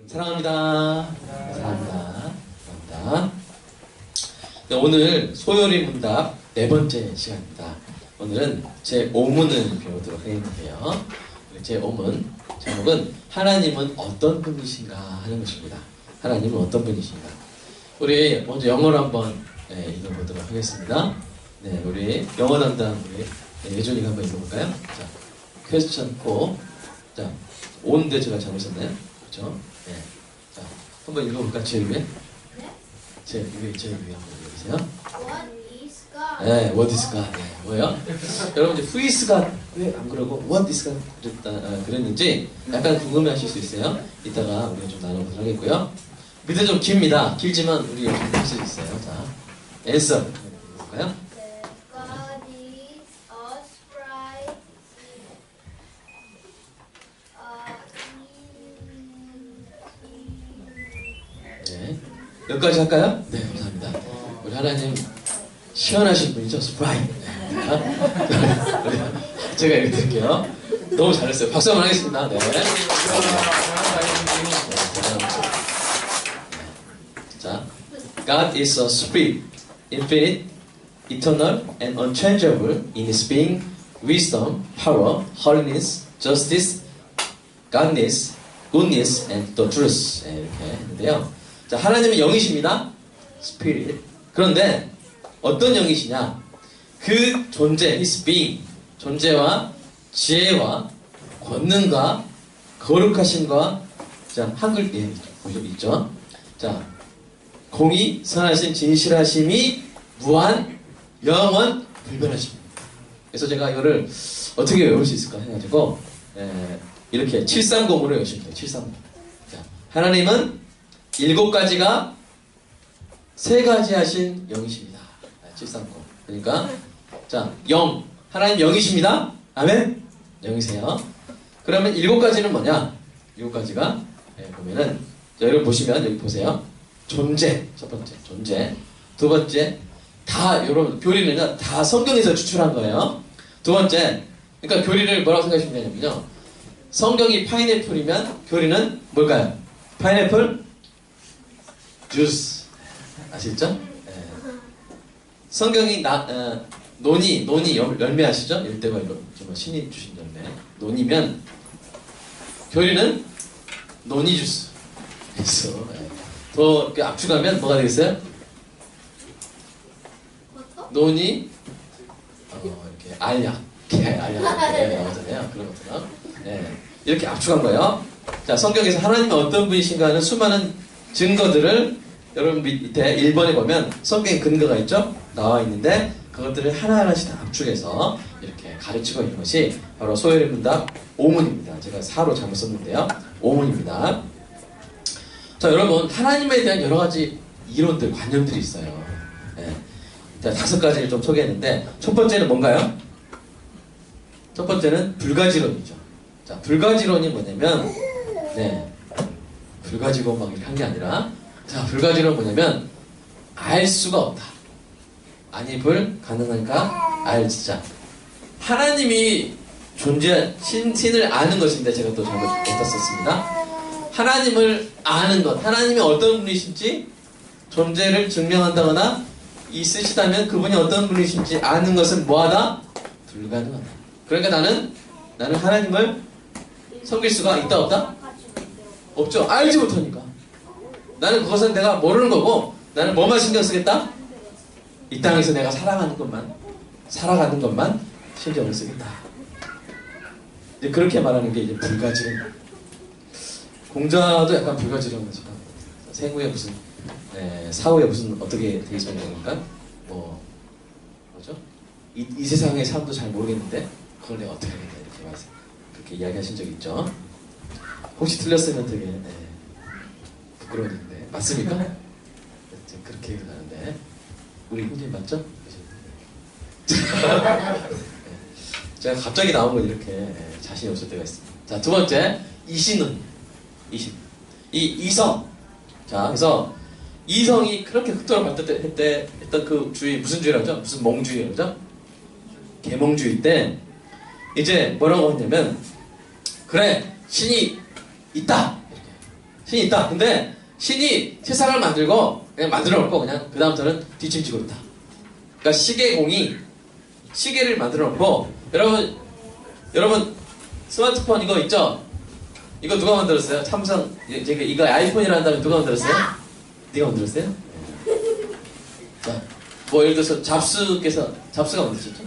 사랑합니다. 사랑합니다. 사랑합니다. 네, 오늘 소요리 문답 네 번째 시간입니다. 오늘은 제 5문을 배우도록 하겠는데요. 제 5문 제목은 하나님은 어떤 분이신가 하는 것입니다. 하나님은 어떤 분이신가. 우리 먼저 영어로 한번 읽어보도록 하겠습니다. 네, 우리 영어 담당 우리 예준이가 한번 읽어볼까요? 자, 퀘스천 4. 자, 온데 제가 잘못 썼나요? 그렇죠? 네. 자, 한번 읽어볼까? 제일 위에? 제일 위에 한번 읽어보세요. What is God? 네, what is God? 네, 뭐예요? 여러분 이제 who is God? 왜 안 그러고 what is God? 그랬는지 약간 궁금해하실 수 있어요. 이따가 우리 좀 나눠보도록 하겠고요. 밑에 좀 깁니다. 길지만 우리 여기 할 수 있어요. 자, answer 볼까요? God is a sprite. 네, 여기까지 할까요? 네, 감사합니다. 우리 하나님 시원하신 분이죠, 스프라이. 제가 읽어드릴게요. 너무 잘했어요. 박수 한번 하겠습니다. 네. 자, God is a spirit, infinite, eternal, and unchangeable in His being, wisdom, power, holiness, justice, godness, goodness, and the truth. 네, 이렇게 했는데요. 자, 하나님은 영이십니다. spirit. 그런데 어떤 영이시냐? 그 존재, His being, 존재와 지혜와 권능과 거룩하심과 자, 한글 있죠. 자, 공의, 선하심, 진실하심이 무한, 영원, 불변하십니다. 그래서 제가 이거를 어떻게 외울 수 있을까 해가지고 이렇게 730으로 외우시면 돼요. 730. 자, 하나님은 7가지가 3가지 하신 영이십니다. 730. 그러니까 자, 영. 하나님 영이십니다. 아멘. 영이세요. 그러면 7가지는 뭐냐? 7가지가 보면은 자, 여러분 보시면 여기 보세요. 존재. 첫 번째 존재. 두 번째 다 여러분 교리는요 다 성경에서 추출한 거예요. 두 번째 그러니까 교리를 뭐라고 생각하시면 되냐면요. 성경이 파인애플이면 교리는 뭘까요? 파인애플 주스. 아시죠? 네. 성경이 논이 열매 아시죠? 열대과 정말 신이 주신 열매. 논이면 교리는 논이 주스. 그래서 더 이렇게 압축하면 뭐가 되겠어요? 논이 이렇게 알약. 알약 나오잖아요. 그런 것처럼. 네. 이렇게 압축한 거예요. 자, 성경에서 하나님은 어떤 분이신가 하는 수많은 증거들을 여러분 밑에 1번에 보면 성경에 근거가 있죠? 나와 있는데 그것들을 하나하나씩 다 압축해서 이렇게 가르치고 있는 것이 바로 소요리 문답 5문입니다. 제가 4로 잘못 썼는데요. 5문입니다. 자, 여러분 하나님에 대한 여러 가지 이론들, 관념들이 있어요. 네. 자, 5가지를 좀 소개했는데 첫 번째는 뭔가요? 첫 번째는 불가지론이죠. 자, 불가지론이 뭐냐면 불가지고 막 이렇게 한 게 아니라 자, 불가지론은 뭐냐면 알 수가 없다. 아니 불가능하니까 알지자. 하나님이 신을 아는 것인데 제가 또 잘못 썼습니다. 하나님을 아는 것, 하나님이 어떤 분이신지 존재를 증명한다거나 있으시다면 그분이 어떤 분이신지 아는 것은 뭐하다? 불가능하다. 그러니까 나는 하나님을 섬길 수가 있다 없다? 없죠. 알지 못하니까. 나는 그것은 내가 모르는 거고 나는 뭐만 신경 쓰겠다? 이 땅에서 내가 살아가는 것만 신경을 쓰겠다. 이제 그렇게 말하는 게 이제 불가지론. 공자도 약간 불가지론이죠. 생후에 무슨 사후에 무슨 어떻게 되어 있으면 되니까 뭐죠? 이 세상의 삶도 잘 모르겠는데 그걸 내가 어떻게 하겠다 이렇게 그렇게 이야기하신 적 있죠. 혹시 틀렸으면 되게 부끄러운데 맞습니까? 그렇게 얘기하는데 우리 형님 맞죠? 제가 갑자기 나온 건 이렇게 자신이 없을 때가 있습니다. 자, 두 번째 이신은 이성. 자, 그래서 이성이 그렇게 극도로 발달했던 그 주의 무슨 주의라죠? 무슨 몽주의라죠? 계몽주의 때 이제 뭐라고 했냐면 그래 신이 있다. 이렇게. 신이 있다. 근데 신이 세상을 만들고 그냥 만들어 놓고 그냥 그 다음부터는 뒷짐지고 있다. 그러니까 시계공이 시계를 만들어 놓고 여러분 스마트폰 이거 있죠? 이거 누가 만들었어요? 삼성 이거 아이폰이라는 다음에 누가 만들었어요? 네가 만들었어요? 자, 뭐 예를 들어서 잡스가 만드셨죠?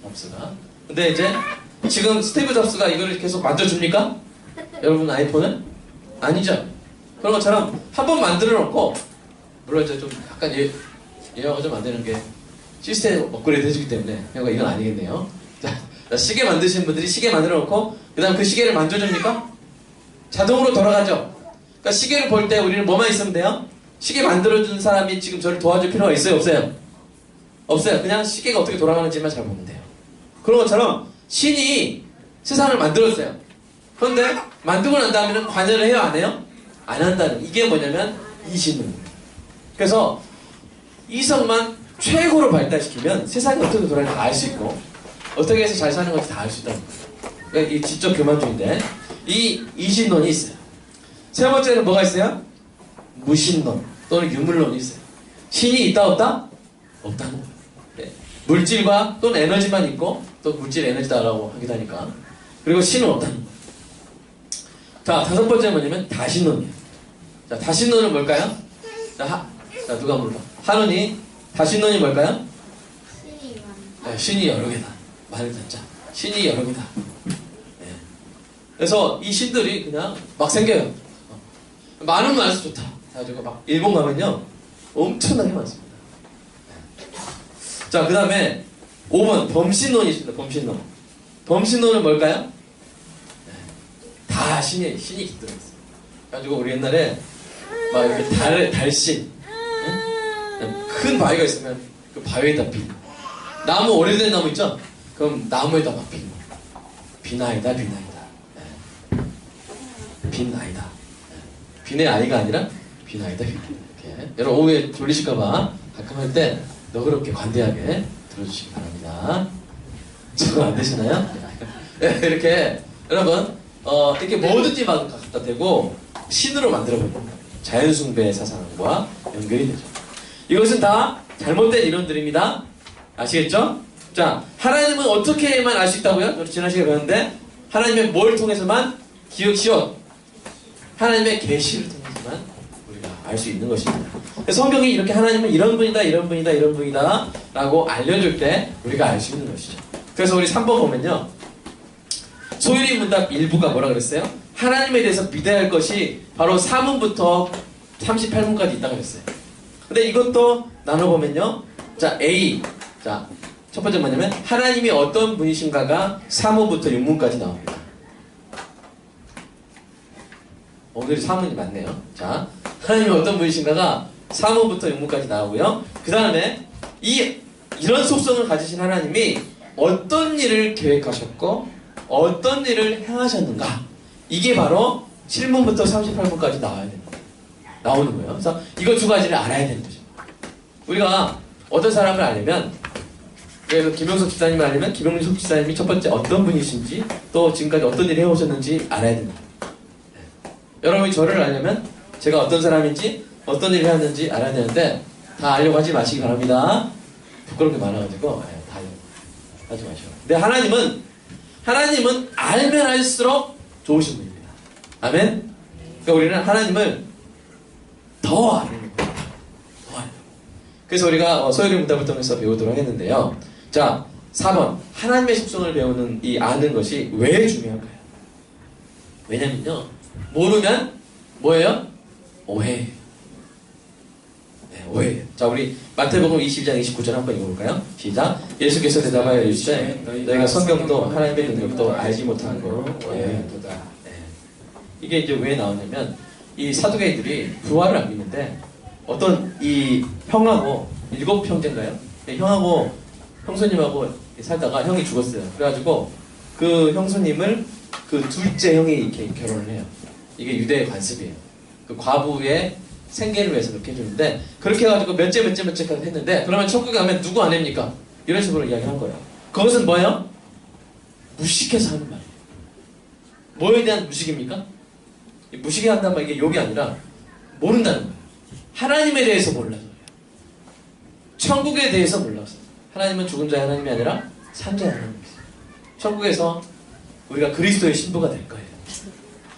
잡스가. 근데 이제 지금 스티브 잡스가 이거를 계속 만들어줍니까? 여러분 아이폰은? 아니죠. 그런 것처럼 한 번 만들어 놓고 물론 이제 좀 약간 예화가 좀 안 되는 게 시스템 업그레이드 해주기 때문에 그러니까 이건 아니겠네요. 자, 시계 만드시는 분들이 시계 만들어 놓고 그 다음 그 시계를 만져줍니까? 자동으로 돌아가죠. 그러니까 시계를 볼 때 우리는 뭐만 있으면 돼요? 시계 만들어준 사람이 지금 저를 도와줄 필요가 있어요? 없어요? 없어요. 그냥 시계가 어떻게 돌아가는지만 잘 보면 돼요. 그런 것처럼 신이 세상을 만들었어요. 그런데 만들고 난 다음에는 관여를 해요? 안 해요? 안 한다는. 이게 뭐냐면 이신은. 그래서 이성만 최고로 발달시키면 세상이 어떻게 돌아가는지 다 알 수 있고 어떻게 해서 잘 사는 건지 다 알 수 있다는 거예요. 그러니까 이 지적 교만중인데 이 이신론이 있어요. 세 번째는 뭐가 있어요? 무신론 또는 유물론이 있어요. 신이 있다 없다? 없다는 거예요. 네. 물질과 또는 에너지만 있고 또 물질 에너지다라고 하기도 하니까. 그리고 신은 없다는 거예요. 자, 다섯 번째는 뭐냐면 다신론이에요. 자, 다신론은 뭘까요? 자, 누가 물어봐. 한운이 다신론이 뭘까요? 신이 많다. 네, 신이 여러 개다. 말을 듣자. 신이 여러 개다. 네. 그래서 이 신들이 그냥 막 생겨요. 많으면 많을수록 좋다. 그래가지고 막 일본 가면요 엄청나게 많습니다. 네. 자, 그 다음에 5번 범신론이 있습니다. 범신론. 범신론은 뭘까요? 네. 다 신이 깃들어 있어요. 그래가지고 우리 옛날에 막 이렇게 달신 응? 큰 바위가 있으면 그 바위에다 비. 나무 오래된 나무 있죠? 그럼 나무에다 막 비. 비나이다. 네. 비나이다. 네. 비네 아이가 아니라 비나이다. 이렇게. 여러분 오후에 졸리실까봐 가끔 할 때 너그럽게 관대하게 들어주시기 바랍니다. 저거 안 되시나요? 네, 이렇게 여러분 이렇게 뭐든지 막 갖다 대고 신으로 만들어버리는 거예요. 자연숭배 사상과 연결이 되죠. 이것은 다 잘못된 이론들입니다. 아시겠죠? 자, 하나님은 어떻게만 알 수 있다고요? 우리 지난 시간에 배웠는데 하나님의 뭘 통해서만? 기억시옷 하나님의 계시를 통해서만 우리가 알 수 있는 것입니다. 성경이 이렇게 하나님은 이런 분이다 이런 분이다 이런 분이다 라고 알려줄 때 우리가 알 수 있는 것이죠. 그래서 우리 3번 보면요 소유리 문답 일부가 뭐라 그랬어요? 하나님에 대해서 믿어야 할 것이 바로 4문부터 38문까지 있다고 그랬어요. 근데 이것도 나눠보면요 자 A 자 첫 번째 뭐냐면 하나님이 어떤 분이신가가 3문부터 6문까지 나옵니다. 오늘이 3문이 맞네요. 자 하나님이 어떤 분이신가가 3문부터 6문까지 나오고요. 그 다음에 이런 속성을 가지신 하나님이 어떤 일을 계획하셨고 어떤 일을 행하셨는가 이게 바로 7문부터 38문까지 나오는 거예요. 그래서 이거 두 가지를 알아야 되는 거죠. 우리가 어떤 사람을 알려면 그래서 김용석 집사님을 알려면 김용석 집사님이 첫 번째 어떤 분이신지 또 지금까지 어떤 일을 해오셨는지 알아야 됩니다. 네. 여러분이 저를 알려면 제가 어떤 사람인지 어떤 일을 해왔는지 알아야 되는데 다 알려고 하지 마시기 바랍니다. 부끄러운 게 많아가지고 다 하지 마시고. 근데 하나님은 알면 알수록 좋으신 분입니다. 아멘? 그러니까 우리는 하나님을 더 아는 거예요. 더 알아요. 그래서 우리가 소유리 문답을 통해서 배우도록 했는데요. 자, 4번. 하나님의 속성을 배우는 이 아는 것이 왜 중요한가요? 왜냐면요. 모르면 뭐예요? 오해예요. 네, 오해예요. 자, 우리 마태복음 22장 29절 한번 읽어볼까요? 시작. 예수께서 대답하여 이르시되 너희가 성경도 하나님의 능력도 알지 못하는 거로 오해하도다. 네. 이게 이제 왜 나오냐면 이 사두개인들이 부활을 안 믿는데 어떤 이 형하고 7형제인가요? 네, 형하고 형수님하고 살다가 형이 죽었어요. 그래가지고 그 형수님을 그 둘째 형이 이렇게 결혼을 해요. 이게 유대의 관습이에요. 그 과부의 생계를 위해서 그렇게 해주는데 그렇게 해가지고 몇째까지 했는데 그러면 천국에 가면 누구 아내입니까? 이런 식으로 이야기한 거예요. 그것은 뭐예요? 무식해서 하는 말이에요. 뭐에 대한 무식입니까? 무시게 한다는 말, 이게 욕이 아니라 모른다는 거예요. 하나님에 대해서 몰라서 그래요. 천국에 대해서 몰라서. 하나님은 죽은 자의 하나님이 아니라 산 자의 하나님이세요. 천국에서 우리가 그리스도의 신부가 될 거예요.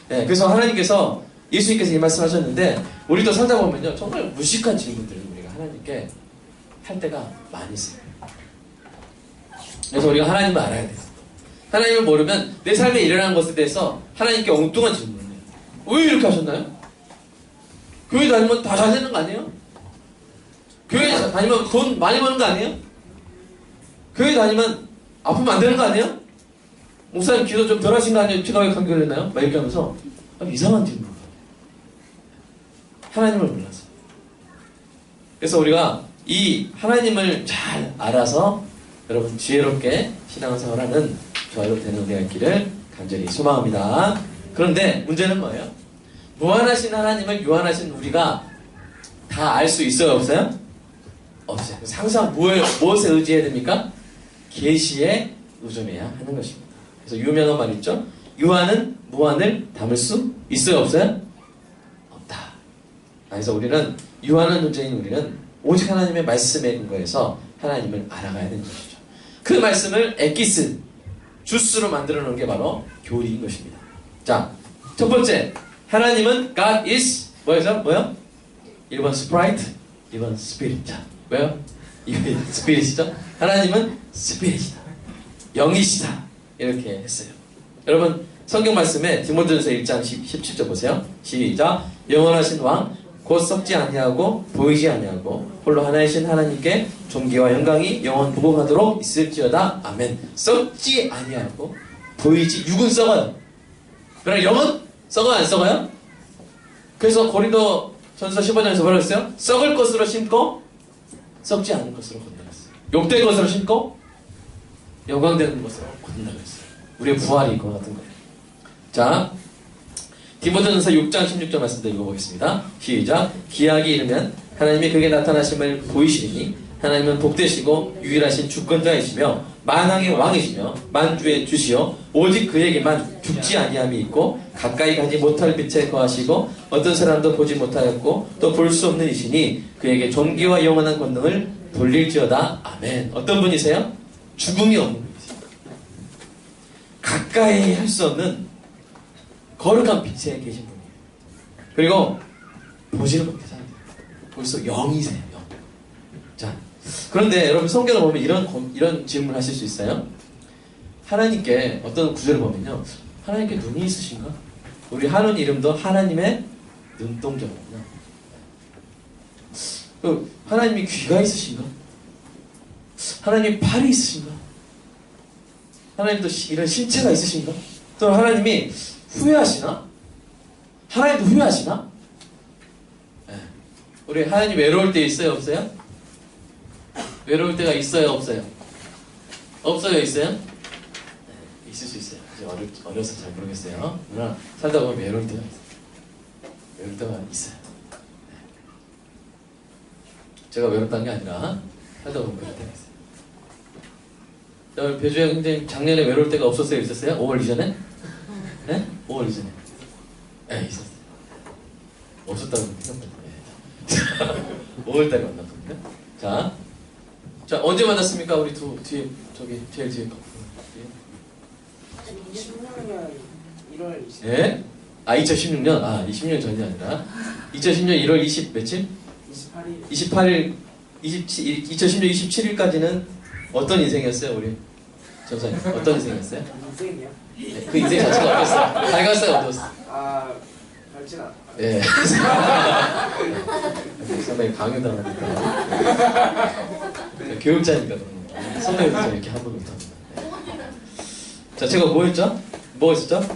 네, 그래서 하나님께서, 예수님께서 이 말씀하셨는데, 우리도 살다 보면요, 정말 무식한 질문들을 우리가 하나님께 할 때가 많이 있어요. 그래서 우리가 하나님을 알아야 돼요. 하나님을 모르면 내 삶에 일어난 것에 대해서 하나님께 엉뚱한 질문을 해요. 왜 이렇게 하셨나요? 교회 다니면 다 잘 되는 거 아니에요? 교회 다니면 돈 많이 버는 거 아니에요? 교회 다니면 아프면 안 되는 거 아니에요? 목사님 기도 좀 덜 하신 거 아니에요? 피가 왜 감기를 했나요? 막 이렇게 하면서 이상한 질문을 해요. 하나님을 몰라서. 그래서 우리가 이 하나님을 잘 알아서 여러분 지혜롭게 신앙생활 하는 저희로 되는 우리가 있기를 간절히 소망합니다. 그런데 문제는 뭐예요? 무한하신 하나님을 유한하신 우리가 다 알 수 있어요? 없어요? 없어요. 항상 무엇에 의지해야 됩니까? 계시에 의존해야 하는 것입니다. 그래서 유명한 말 있죠? 유한은 무한을 담을 수 있어요? 없어요? 없다. 그래서 우리는 유한한 존재인 우리는 오직 하나님의 말씀에 근거해서 하나님을 알아가야 되는 것이죠. 그 말씀을 엑기스, 주스로 만들어 놓은 게 바로 교리인 것입니다. 자, 첫 번째, 하나님은 God is 뭐죠? 뭐요? 1번 스프라이트, 2번 스피릿. 자, 왜요? 이게 스피릿이죠? 하나님은 스피릿이다. 영이시다. 이렇게 했어요. 여러분, 성경 말씀에 디모데전서 1장 17절 보세요. 시작. 영원하신 왕, 곧 썩지 아니하고 보이지 아니하고 홀로 하나이신 하나님께 존귀와 영광이 영원 무궁하도록 있을지어다. 아멘. 썩지 아니하고 보이지, 육은 썩어요. 그러나 영은 썩어요, 안 썩어요? 그래서 고린도 전서 15장에서 뭐라고 했어요? 썩을 것으로 심고 썩지 않은 것으로 건너갔어요. 욕될 것으로 심고 영광되는 것으로 건너갔어요. 우리의 부활이 이거 같은 거예요. 자, 디모데전서 6장 16절 말씀도 읽어보겠습니다. 시작. 기약이 이르면 하나님이 그에게 나타나심을 보이시리니 하나님은 복되시고 유일하신 주권자이시며 만왕의 왕이시며 만주의 주시요 오직 그에게만 죽지 아니함이 있고 가까이 가지 못할 빛에 거하시고 어떤 사람도 보지 못하였고 또 볼 수 없는 이시니 그에게 존귀와 영원한 권능을 돌릴지어다. 아멘. 어떤 분이세요? 죽음이 없는 분이세요. 가까이 할 수 없는 거룩한 빛에 계신 분이에요. 그리고 보지를 못해서 벌써 영이세요. 영. 자, 그런데 여러분 성경을 보면 이런 질문을 하실 수 있어요. 하나님께 어떤 구절을 보면요, 하나님께 눈이 있으신가? 우리 하는 이름도 하나님의 눈동자거든요. 하나님이 귀가 있으신가? 하나님이 팔이 있으신가? 하나님도 이런 신체가 있으신가? 또 하나님이 후회하시나? 하나님도 후회하시나? 네. 우리 하나님 외로울 때 있어요? 없어요? 외로울 때가 있어요? 없어요? 없어요? 있어요? 네. 있을 수 있어요. 아직 어려서 잘 모르겠어요. 그러나 살다 보면 외로울 때가 있어요. 외로울 때가 있어요. 네. 제가 외롭다는 게 아니라 살다 보면 외로울 때가 있어요. 배주영 형님 작년에 외로울 때가 없었어요? 있었어요? 5월 이전에? 네? 5월 이전에. 네, 있었어요. 없었다고 생각합니다. 5월달에 만났거든요. 자, 언제 만났습니까? 우리 뒤에, 저기, 제일 뒤에. 2016년 1월 20일. 예? 2016년? 20년 전이 아니라. 2010년 1월 20, 며칠? 28일. 2010년 27일까지는 어떤 인생이었어요, 우리? 전사님. 어떤 인생이었어요? 인생이요? 네, 그 인생 자체가 어땠어요? 밝았어요, 어땠어요? 밝진 않아요. 예. 상당히 강요당하니까. 교육자니까 그런 거. 선배님도 이렇게 함부로 못합니다. 자, 제가 뭐 했죠? 뭐 했었죠?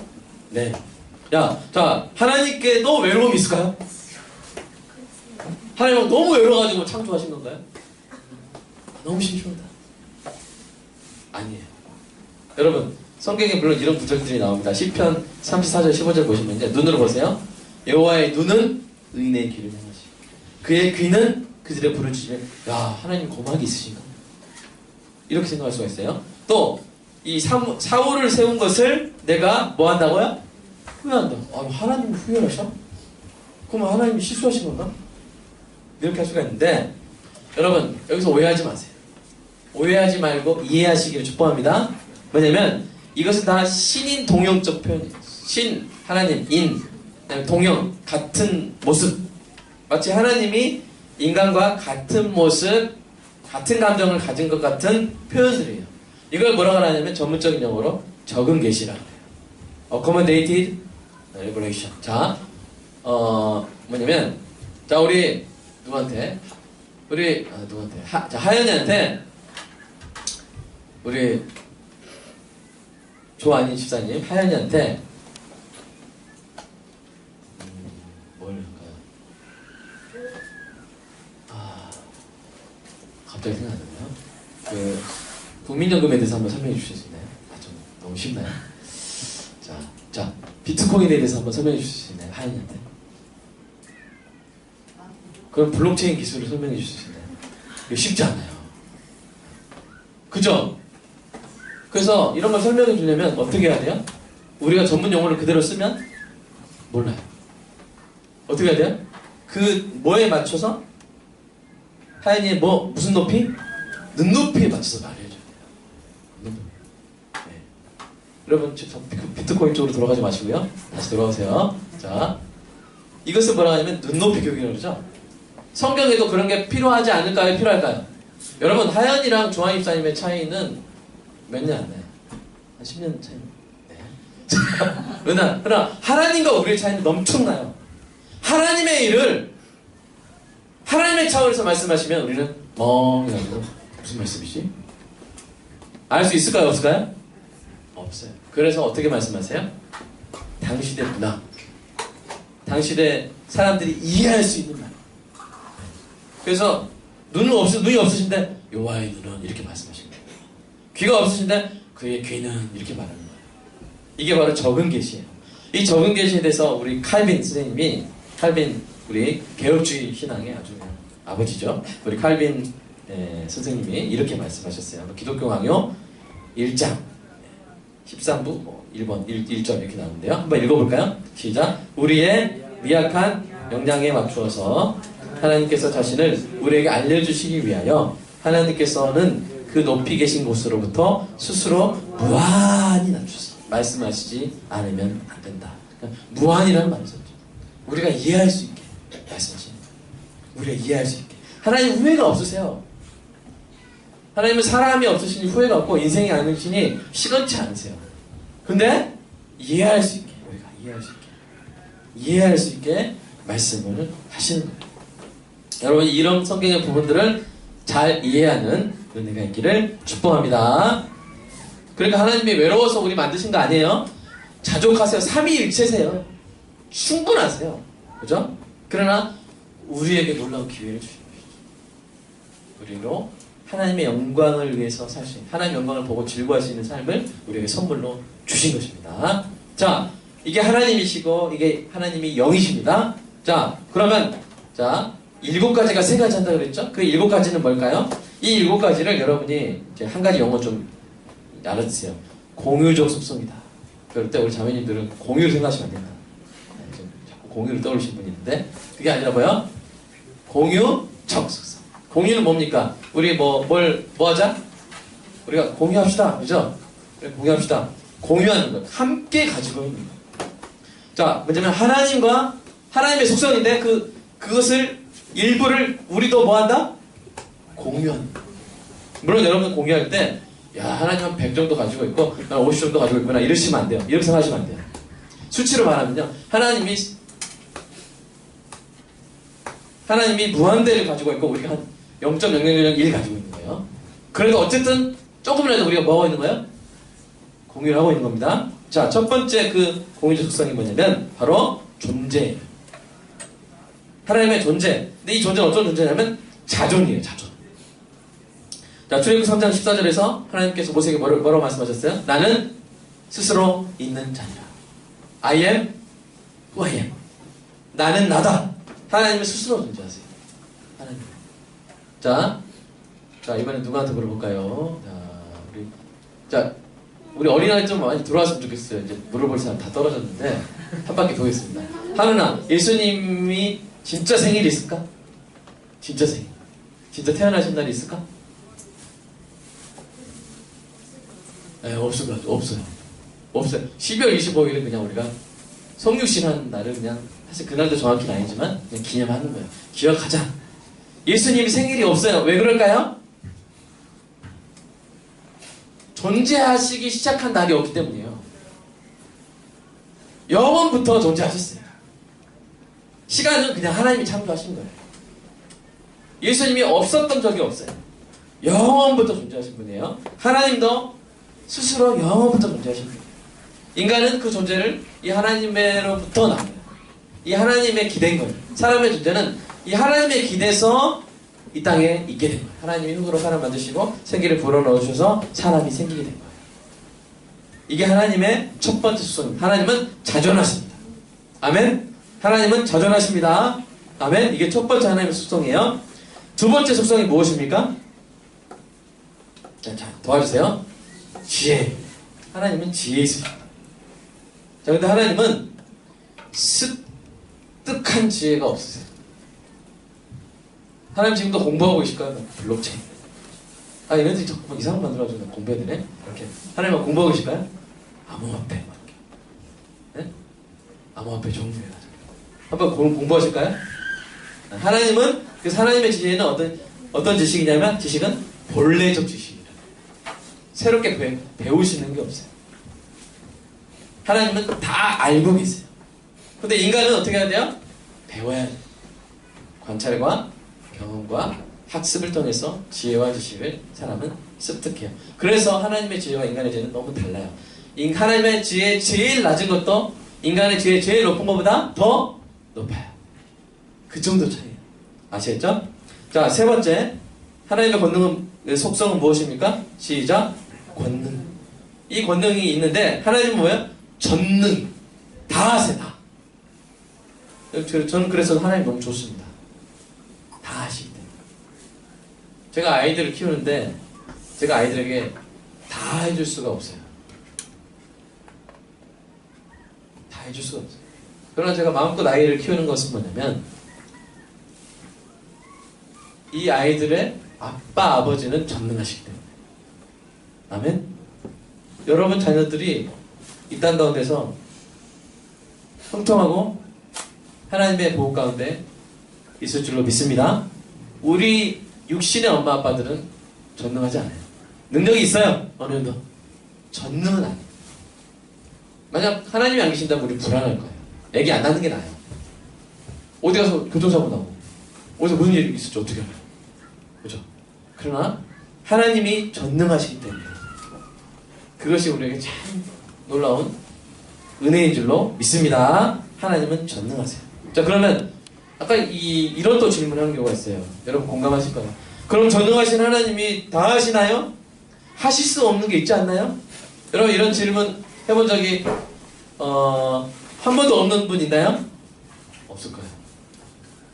네. 자, 하나님께 너 외로움이 있을까요? 하나님은 너무 외로워가지고 창조하신 건가요? 너무 심심하다. 아니에요. 여러분, 성경에 물론 이런 구절들이 나옵니다. 시편 34절 15절 보시면 이제 눈으로 보세요. 여호와의 눈은 의인의 길을 향하시고 그의 귀는 그들의 부르짖음에 야, 하나님 고막이 있으신가? 이렇게 생각할 수가 있어요. 또 이 사울을 세운 것을 내가 뭐 한다고요? 후회한다. 아, 하나님이 후회하셔? 그럼 하나님이 실수하신 건가? 이렇게 할 수가 있는데, 여러분, 여기서 오해하지 마세요. 오해하지 말고 이해하시기를 축복합니다. 왜냐면, 이것은 다 신인 동형적 표현이에요. 신, 하나님, 인, 동형, 같은 모습. 마치 하나님이 인간과 같은 모습, 같은 감정을 가진 것 같은 표현들이에요. 이걸 뭐라고 하냐면 전문적인 용어로 적은 계시라고 해요. Accommodated Revelation. 자, 뭐냐면, 자, 우리 누구한테? 누구한테? 자, 하연이한테 우리 조한희 집사님, 하연이한테 뭘 할까요? 갑자기 생각나네요. 그 국민연금에 대해서 한번 설명해 주실 수 있나요? 좀 너무 쉽나요? 자, 비트코인에 대해서 한번 설명해 주실 수 있나요? 하연이한테. 그럼 블록체인 기술을 설명해 주실 수 있나요? 이거 쉽지 않아요. 그죠? 그래서 이런 걸 설명해 주려면 어떻게 해야 돼요? 우리가 전문 용어를 그대로 쓰면 몰라요. 어떻게 해야 돼요? 그 뭐에 맞춰서 하연이의 무슨 높이? 눈높이에 맞춰서 말해줘야 돼요. 눈높이. 네. 여러분 비트코인 쪽으로 돌아가지 마시고요. 다시 돌아오세요. 자, 이것을 뭐라 하냐면 눈높이 교육이라고 그러죠. 성경에도 그런 게 필요하지 않을까요? 필요할까요? 여러분, 하연이랑 조한 입사님의 차이는 몇 년 안 나요? 한 10년 차이. 네. 그러나 하나님과 우리의 차이는 엄청나요. 하나님의 일을 하나님의 차원에서 말씀하시면 우리는 멍해가지고 무슨 말씀이지? 알 수 있을까요? 없을까요? 없어요. 그래서 어떻게 말씀하세요? 당시대 문화, 당시대 사람들이 이해할 수 있는 말. 그래서 눈이 없으신데 여호와의 눈은 이렇게 말씀하시는 거예요. 귀가 없으신데 그의 귀는 이렇게 말하는 거예요. 이게 바로 적은 계시예요. 이 적은 계시에 대해서 우리 칼빈 선생님이, 칼빈 우리 개혁주의 신앙의 아주 아버지죠. 우리 칼빈 선생님이 이렇게 말씀하셨어요. 기독교 강요 1장 13부 1번 1절 이렇게 나오는데요. 한번 읽어볼까요? 시작. 우리의 미약한 역량에 맞추어서 하나님께서 자신을 우리에게 알려주시기 위하여 하나님께서는 그 높이 계신 곳으로부터 스스로 무한히 낮추사 말씀하시지 않으면 안 된다. 그러니까 무한이라는 말을 썼죠. 우리가 이해할 수 있게 말씀하시는 거예요. 우리가 이해할 수 있게. 하나님 후회가 없으세요. 하나님은 사람이 없으시니 후회가 없고 인생이 아니시니 시건치 않으세요. 근데 이해할 수 있게, 우리가 이해할 수 있게 말씀을 하시는 거예요. 여러분, 이런 성경의 부분들을 잘 이해하는 은혜가 있기를 축복합니다. 그러니까 하나님이 외로워서 우리 만드신 거 아니에요. 자족하세요. 삼위일체세요. 충분하세요. 그죠? 그러나 우리에게 놀라운 기회를 주신 것이죠. 우리로 하나님의 영광을 위해서 살 수 있는, 하나님의 영광을 보고 즐거워할 수 있는 삶을 우리에게 선물로 주신 것입니다. 자, 이게 하나님이시고 이게 하나님이 영이십니다. 자, 그러면 자, 7가지가 3가지 한다고 그랬죠? 그 7가지는 뭘까요? 이 7가지를 여러분이 이제 한 가지 용어 좀 알아주세요. 공유적 속성이다. 그럴 때 우리 자매님들은 공유를 생각하시면 안 된다. 자꾸 공유를 떠올리시는 분이 있는데 그게 아니라 뭐요? 공유적 속성. 공유는 뭡니까? 우리 뭐 하자? 우리가 공유합시다. 그죠? 공유합시다. 공유하는 것. 함께 가지고 있는 것. 자, 뭐냐면 하나님과 하나님의 속성인데 그것을 일부를 우리도 뭐 한다? 공유한다. 물론 여러분 공유할 때 야, 하나님은 100 정도 가지고 있고 난 50 정도 가지고 있구나 이러시면 안 돼요. 이렇게 생각하시면 안 돼요. 수치로 말하면요. 하나님이 무한대를 가지고 있고 우리가 한 0.0001 가지고 있는 거예요. 그래도 어쨌든 조금이라도 우리가 뭐 하고 있는 거예요? 공유를 하고 있는 겁니다. 자, 첫 번째 그 공유적 속성이 뭐냐면 바로 존재예요. 하나님의 존재. 근데 이 존재는 어떤 존재냐면 자존이에요. 자존. 자, 출애굽기 3장 14절에서 하나님께서 모세에게 뭐라고 말씀하셨어요? 나는 스스로 있는 자니라. I am who I am. 나는 나다. 하나님은 스스로 존재하세요. 하나님. 자, 이번엔 누구한테 물어볼까요? 자, 우리 어린아이 좀 많이 들어왔으면 좋겠어요. 이제 물어볼 사람 다 떨어졌는데 한 바퀴 도겠습니다. 하느나 예수님이 진짜 생일이 있을까? 진짜 생일. 진짜 태어나신 날이 있을까? 네, 없을 것 같아요. 없어요. 없어요. 12월 25일은 그냥 우리가 성육신 하는 날을 그냥 사실 그날도 정확히는 아니지만 그냥 기념하는 거예요. 기억하자. 예수님 생일이 없어요. 왜 그럴까요? 존재하시기 시작한 날이 없기 때문이에요. 영원부터 존재하셨어요. 시간은 그냥 하나님이 창조하신 거예요. 예수님이 없었던 적이 없어요. 영원부터 존재하신 분이에요. 하나님도 스스로 영원부터 존재하신 분이에요. 인간은 그 존재를 이 하나님으로부터 나옵니다. 이 하나님의 기대인 거예요. 사람의 존재는 이 하나님의 기대서 이 땅에 있게 된 거예요. 하나님이 흙으로 사람 만드시고 생기를 불어넣으셔서 사람이 생기게 된 거예요. 이게 하나님의 첫 번째 속성입니다. 하나님은 자존하십니다. 아멘. 하나님은 자존하십니다. 아멘. 이게 첫 번째 하나님의 속성이에요. 두 번째 속성이 무엇입니까? 자, 도와주세요. 지혜. 하나님은 지혜 있으십니다. 자, 근데 하나님은 습득한 지혜가 없으세요. 하나님 지금도 공부하고 계실까요? 블록체인. 아, 얘네들이 자꾸 이상한 거 만들어가지고 공부해야 되네? 이렇게. 하나님 공부하고 계실까요? 암호화폐. 네? 암호화폐 종류에 한번 공부하실까요? 하나님은, 그래서 하나님의 지혜는 어떤 지식이냐면, 지식은 본래적 지식이라. 새롭게 배우시는 게 없어요. 하나님은 다 알고 계세요. 근데 인간은 어떻게 해야 돼요? 배워야 돼요. 관찰과 경험과 학습을 통해서 지혜와 지식을 사람은 습득해요. 그래서 하나님의 지혜와 인간의 지혜는 너무 달라요. 하나님의 지혜 제일 낮은 것도 인간의 지혜 제일 높은 것보다 더 높아요. 그 정도 차이예요. 아시겠죠? 자, 세 번째. 하나님의 권능은, 속성은 무엇입니까? 시작. 권능. 이 권능이 있는데 하나님은 뭐예요? 전능. 다 하세요. 다. 저는 그래서 하나님 너무 좋습니다. 다 하시기 때문에. 제가 아이들을 키우는데 제가 아이들에게 다 해줄 수가 없어요. 다 해줄 수가 없어요. 그러나 제가 마음껏 아이를 키우는 것은 뭐냐면 이 아이들의 아빠, 아버지는 전능하시기 때문에. 아멘? 여러분 자녀들이 이 땅 가운데서 형통하고 하나님의 보호 가운데 있을 줄로 믿습니다. 우리 육신의 엄마 아빠들은 전능하지 않아요. 능력이 있어요. 어느 정도. 전능은 아니에요. 만약 하나님이 안 계신다면 우리 불안할 거예요. 애기 안 낳는 게 나아요. 어디 가서 교통사고 나고 어디서 무슨 일이 있을지 어떻게 알아요. 그죠? 그러나 하나님이 전능하시기 때문에 그것이 우리에게 참 놀라운 은혜인 줄로 믿습니다. 하나님은 전능하세요. 자, 그러면 아까 이런 또 질문하는 경우가 있어요. 여러분 공감하실 거예요. 그럼 전능하신 하나님이 다 하시나요? 하실 수 없는 게 있지 않나요? 여러분 이런 질문 해본 적이 한 번도 없는 분 있나요? 없을 거예요.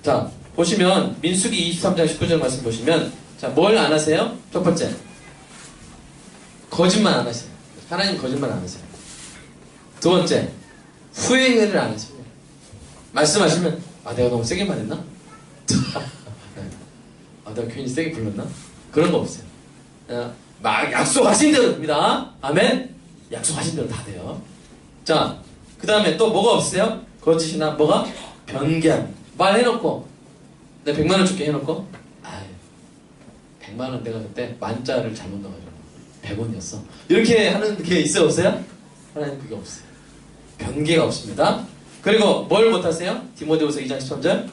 자, 보시면 민수기 23장 19절 말씀 보시면 자, 뭘 안 하세요? 첫 번째, 거짓말 안 하세요. 하나님 거짓말 안 하세요. 두 번째, 후회를 안 하세요. 말씀하시면 아, 내가 너무 세게 말했나? 아, 내가 괜히 세게 불렀나? 그런 거 없어요. 막 약속하신 대로 됩니다. 아멘? 약속하신 대로 다 돼요. 자, 그 다음에 또 뭐가 없어요? 거짓이나 뭐가? 변개함. 말해놓고 내가 100만원 줄게 해놓고 아유 100만원 내가 그때 만자를 잘못 넣어가지고 100원이었어. 이렇게 하는 게 있어요? 없어요? 하나님 그게 없어요. 변개가 없습니다. 그리고 뭘 못하세요? 디모데후서 2장 13절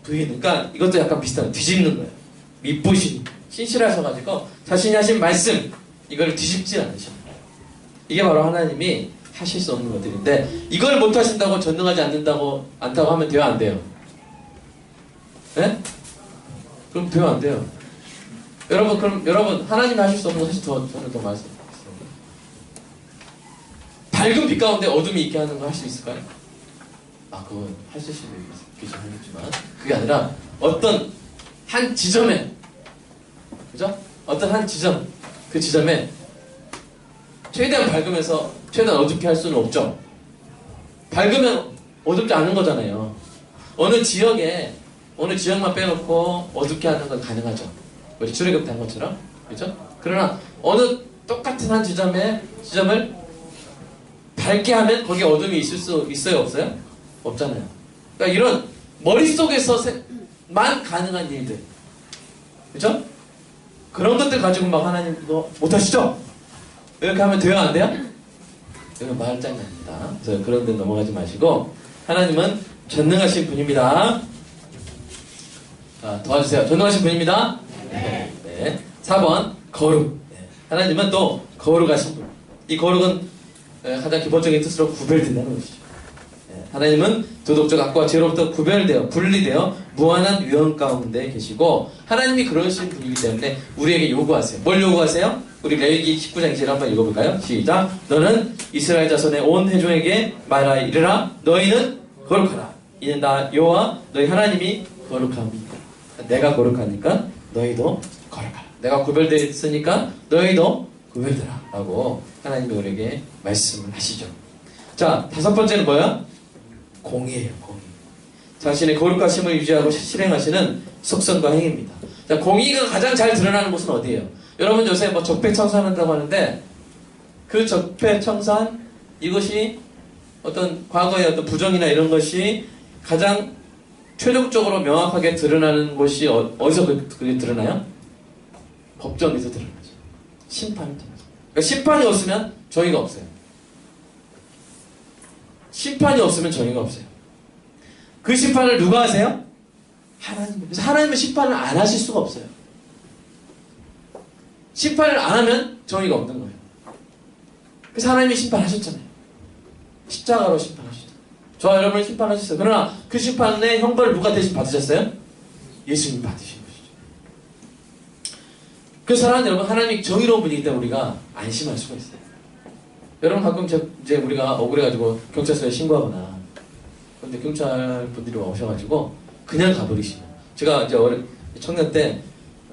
부인. 그러니까 이것도 약간 비슷한 뒤집는 거예요. 미쁘신 신실하셔가지고 자신이 하신 말씀 이걸 뒤집지 않으십니다. 이게 바로 하나님이 하실 수 없는 것들인데 이걸 못하신다고 전능하지 않다고 하면 돼요? 안 돼요? 네? 그럼 돼요? 안 돼요? 여러분 하나님이 하실 수 없는 거 사실 저는 더 말씀드리겠습니다. 밝은 빛 가운데 어둠이 있게 하는 거 할 수 있을까요? 아, 그건 하실 수도 있겠지 모르겠지만 그게 아니라 어떤 한 지점에, 그죠? 어떤 한 지점, 그 지점에 최대한 밝으면서 최대한 어둡게 할 수는 없죠. 밝으면 어둡지 않은 거잖아요. 어느 지역만 빼놓고 어둡게 하는 건 가능하죠. 우리 출애굽 때 한 것처럼. 그죠? 그러나 어느 똑같은 한 지점을 밝게 하면 거기에 어둠이 있을 수 있어요? 없어요? 없잖아요. 그러니까 이런 머릿속에서만 가능한 일들. 그죠? 그런 것들 가지고 막 하나님 이거 못하시죠? 이렇게 하면 돼요? 안 돼요? 이건 말장이 아닙니다. 그래서 그런 데 넘어가지 마시고 하나님은 전능하신 분입니다. 자, 도와주세요. 전능하신 분입니다. 네. 4번 거룩. 네. 하나님은 또 거룩하신 분. 이 거룩은 가장 기본적인 뜻으로 구별된다는 것이죠. 네. 하나님은 도덕적 악과 죄로부터 구별되어 분리되어 무한한 유형 가운데 계시고 하나님이 그러신 분이기 때문에 우리에게 요구하세요. 뭘 요구하세요? 우리 레위기 19장 2절 한번 읽어볼까요? 시작. 너는 이스라엘 자손의 온 회중에게 말하여 이르라. 너희는 거룩하라. 이는 나 여호와 너희 하나님이 거룩합니다. 내가 거룩하니까 너희도 거룩하라. 내가 구별되어 있으니까 너희도 구별되라. 라고 하나님이 우리에게 말씀을 하시죠. 자, 5번째는 뭐야? 공의예요. 공의. 자신의 거룩하심을 유지하고 실행하시는 속성과 행위입니다. 자, 공의가 가장 잘 드러나는 곳은 어디예요? 여러분 요새 뭐 적폐청산한다고 하는데 그 적폐청산 이것이 어떤 과거의 어떤 부정이나 이런 것이 가장 최종적으로 명확하게 드러나는 곳이 어디서 그게 드러나요? 법정에서 드러나죠. 심판을 통해서. 그러니까 심판이 없으면 정의가 없어요. 심판이 없으면 정의가 없어요. 그 심판을 누가 하세요? 하나님. 그래서 하나님은 심판을 안 하실 수가 없어요. 심판을 안 하면 정의가 없는 거예요. 그래서 하나님이 심판하셨잖아요. 십자가로 심판하셨죠. 저와 여러분을 심판하셨어요. 그러나 그 심판의 형벌을 누가 대신 받으셨어요? 예수님 받으신 것이죠. 그래서 사랑하는 여러분, 하나님이 정의로운 분이기 때문에 우리가 안심할 수가 있어요. 여러분 가끔 이제 우리가 억울해가지고 경찰서에 신고하거나 그런데 경찰 분들이 오셔가지고 그냥 가버리시면 제가 이제 청년 때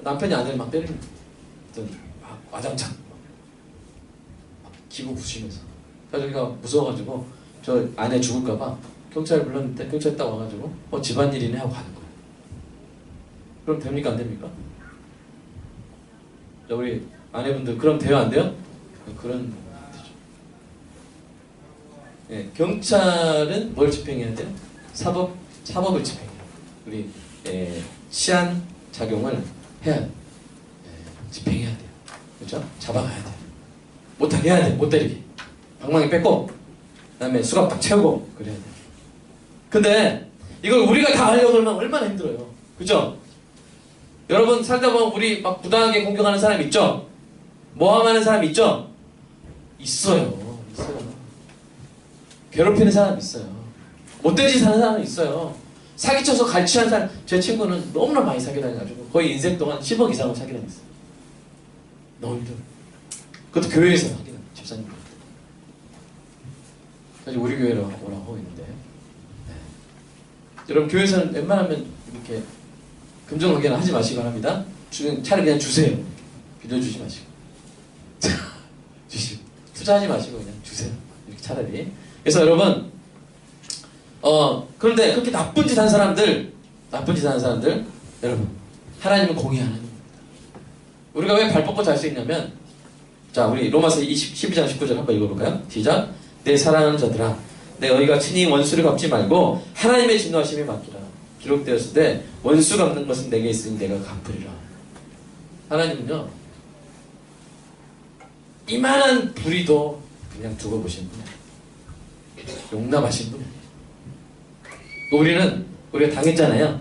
남편이 아내를 막 때립니다. 막 와장창 막 기고 부시면서 그래서 우리가 무서워가지고 저 아내 죽을까봐 경찰 불렀는데 경찰 딱 와가지고 집안일이네 하고 가는 거예요. 그럼 됩니까 안 됩니까? 자, 우리 아내분들 그럼 돼요 안 돼요? 그런 되죠. 네, 경찰은 뭘 집행해야 돼요? 사법을 집행해요. 우리 치안 작용을 해야 돼요. 집행해야 돼요. 그렇죠? 잡아가야 돼요. 못하게 해야 돼요. 못 때리게. 방망이 뺏고 그 다음에 수갑 딱 채우고 그래야 돼요. 근데 이걸 우리가 다 하려고 하면 얼마나 힘들어요. 그죠? 여러분 살다 보면 우리 막 부당하게 공격하는 사람 있죠? 모함하는 사람 있죠? 있어요. 괴롭히는 사람 있어요. 못된 짓 하는 사람 있어요. 사기쳐서 갈취한 사람, 제 친구는 너무나 많이 사기 다녀가지고 거의 인생 동안 10억 이상을 사기 다녔어요. 너무 힘들어요. 그것도 교회에서 사기 다녀요. 집사님들. 사실 우리 교회로 오라고 있는데 네. 여러분 교회에서는 웬만하면 이렇게 금전관계는 하지 마시고 합니다. 차라리 그냥 주세요. 빌려주지 마시고 주시고 투자하지 마시고 그냥 주세요. 이렇게 차라리. 그래서 여러분 그런데 그렇게 나쁜 짓 하는 사람들 여러분 하나님은 공의 하나님. 우리가 왜 발 뻗고 잘 수 있냐면 자 우리 로마서 12장 19절 한번 읽어볼까요? 시작. 내 사랑하는 자들아 내 너희가 친히 원수를 갚지 말고 하나님의 진노하심에 맡기라. 기록되었을 때 원수 갚는 것은 내게 있으니 내가 갚으리라. 하나님은요 이만한 불의도 그냥 두고 보신 분이에요. 용납하신 분이에요. 우리가 당했잖아요.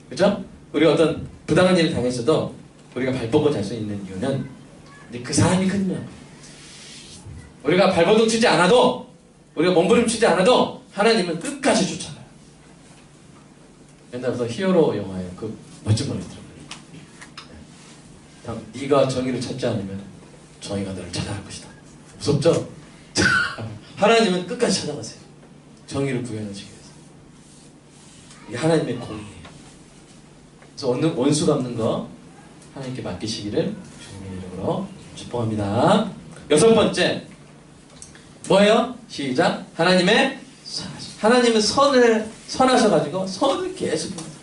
그죠? 우리가 어떤 부당한 일을 당했어도 우리가 발 뻗고 잘 수 있는 이유는 근데 그 사람이 크면 우리가 발버둥 치지 않아도 우리가 몸부림치지 않아도 하나님은 끝까지 쫓아가요. 옛날부터 히어로 영화에 그 멋진 말이 있더라고요. 네가 정의를 찾지 않으면 정의가 너를 찾아갈 것이다. 무섭죠? 하나님은 끝까지 찾아가세요. 정의를 구현하시기 위해서. 이게 하나님의 공의예요. 그래서 원수 갚는 거 하나님께 맡기시기를 주님의 이름으로 축복합니다. 여섯 번째 뭐예요? 시작. 하나님의 선하심. 하나님은 선하셔가지고 선을 계속 베푸세요.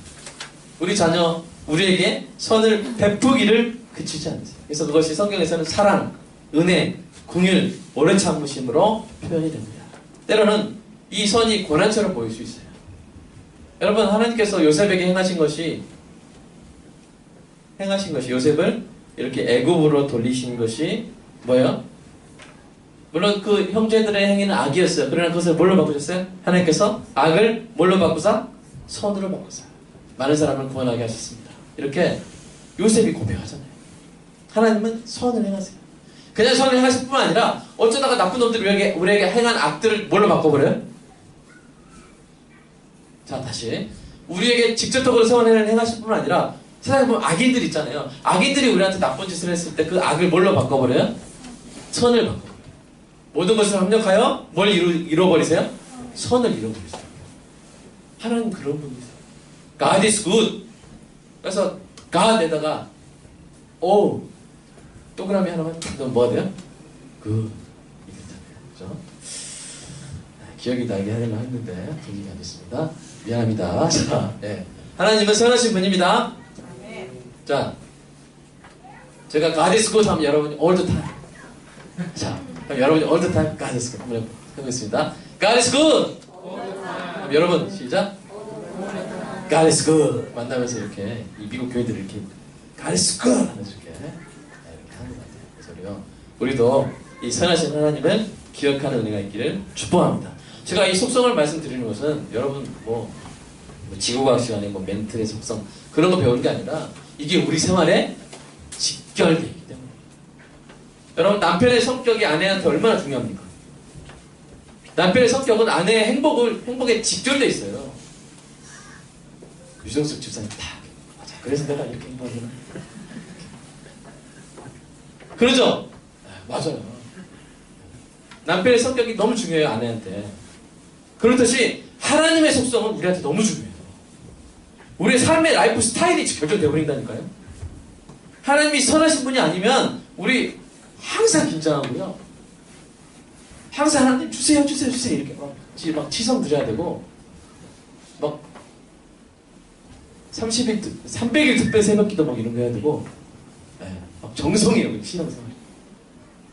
우리 자녀 우리에게 선을 베푸기를 그치지 않으세요. 그래서 그것이 성경에서는 사랑, 은혜, 긍휼, 오래 참으심으로 표현이 됩니다. 때로는 이 선이 고난처럼 보일 수 있어요. 여러분, 하나님께서 요셉에게 행하신 것이 요셉을 이렇게 애굽으로 돌리신 것이 뭐예요? 물론 그 형제들의 행위는 악이었어요. 그러나 그것을 뭘로 바꾸셨어요? 하나님께서 악을 뭘로 바꾸사? 선으로 바꾸사. 많은 사람을 구원하게 하셨습니다. 이렇게 요셉이 고백하잖아요. 하나님은 선을 행하세요. 그냥 선을 행하실 뿐만 아니라 어쩌다가 나쁜 놈들이 우리에게 행한 악들을 뭘로 바꿔버려요? 자, 다시. 우리에게 직접적으로 선을 행하실 뿐만 아니라 세상에 보면 악인들 있잖아요. 악인들이 우리한테 나쁜 짓을 했을 때 그 악을 뭘로 바꿔버려요? 선을 바꿔버려요. 모든 것을 합력하여 뭘 잃어버리세요? 선을 잃어버리세요. 하나님 그런 분이세요. God is good. 그래서 God에다가 O 동그라미 하나만 넣으면 뭐가 돼요? Good. 이게 되잖아요. 그죠? 기억이 나게 하려고 했는데 기억이 안 됐습니다. 미안합니다. 자, 네. 하나님은 선하신 분입니다. 자, 제가 God is good 하면 여러분이 all the time. 자, 그럼 여러분이 all the time God is good 한번 해보겠습니다. God is good. 그럼 여러분 시작. God is good 만나면서 이렇게 이 미국 교회들이 이렇게 God is good 하면서 이렇게 하는 것 같아요. 그래서 우리도 이 선하신 하나님을 기억하는 은혜가 있기를 축복합니다. 제가 이 속성을 말씀드리는 것은 여러분 뭐 지구과학 시간에 뭐 멘틀의 속성 그런 거 배우는 게 아니라 이게 우리 생활에 직결되어 있기 때문에. 여러분, 남편의 성격이 아내한테 얼마나 중요합니까? 남편의 성격은 아내의 행복에 직결되어 있어요. 유정숙 집사님 다 맞아. 그래서 내가 이렇게 행복하구나. 그러죠? 맞아요. 남편의 성격이 너무 중요해요, 아내한테. 그렇듯이 하나님의 속성은 우리한테 너무 중요해요. 우리의 삶의 라이프 스타일이 결정되어 버린다니까요. 하나님이 선하신 분이 아니면 우리 항상 긴장하고요. 항상 하나님 주세요 이렇게 막 치성 드려야 되고 막 300일 특별 새벽기도 막 이런 거 해야 되고 막 정성이 이런 거 신앙생활